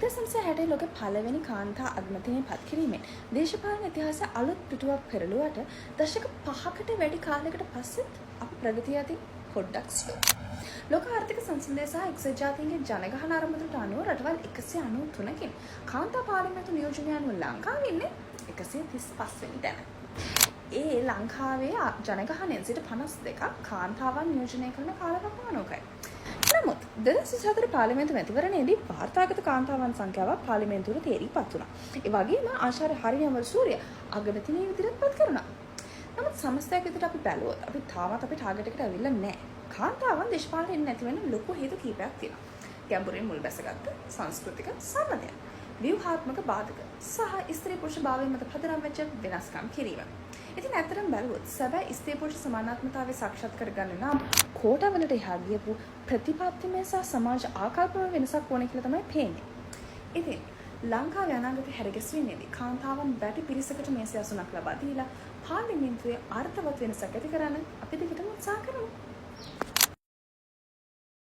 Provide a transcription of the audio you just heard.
1960 ලෝකේ පළවෙනි කාන්තා අගමැතිනිය පත් කිරීමෙන් දේශපාලන ඉතිහාසය අලුත් පිටුවක් පෙරළුවට දශක 5කට වැඩි කාලයකට පස්සෙත් අපි ප්‍රගතිය අතින් පොඩ්ඩක් ස්ලෝ. ලෝක ආර්ථික සංසන්දනය සහ එක්සත් ජාතීන්ගේ ජනගහන ආරම්භයට අනුව රටවල් 193කින් කාන්තා පාර්ලිමේන්තු නියෝජනය අනුව ලංකාව ඉන්නේ 135 වෙනි තැන. ඒ ලංකාවේ ජනගහනයෙන් සිට 52ක් කාන්තාවන් නියෝජනය කරන කාලවකවානුවකයි. නමුත් 2004 පාර්ලිමේන්තු මැතිවරණයේදී වාර්තාගත කාන්තාවන් සංඛ්‍යාවක් පාර්ලිමේන්තුවට තේරීපත් වුණා. ඒ වගේම ආචාර්ය හරියවල් සූරිය අගමැතිනිය විදිහට පත් කරුණා. නමුත් සමස්තයක් විදිහට අපි බැලුවොත් අපි තාමත් අපේ ටාගට් එකට අවිල්ලා නැහැ. කාන්තාවන් දේශපාලනයේ නැති වෙන ලොකු හේතු කීපයක් තියෙනවා. ගැඹුරින් මුල් බැසගත්ත සංස්කෘතික සම්මතය, ව්‍යුහාත්මක බාධක සහ ස්ත්‍රී පුරුෂ භාවය මත පදනම් වෙච්ච වෙනස්කම් කිරීම. ඉතින් ඇත්තටම බැලුවොත් සැබෑ ස්ත්‍රී පුරුෂ සමානාත්මතාවය සාක්ෂාත් කරගන්න නම් කෝටාවලට එහා ගියපු ප්‍රතිපත්තිමය සහ සමාජ ආකල්පවල වෙනසක් ඕනේ කියලා තමයි පේන්නේ. ඉතින් ලංකාවේ අනාගතය හැරගැස්වෙන්නේදී කාන්තාවන් වැඩි පිරිසකට මේසය අසුනක් ලබා දීලා පාර්ලිමේන්තුවේ අර්ථවත් වෙනසක් ඇති කරන්න අපි දිගටම උත්සාහ කරමු.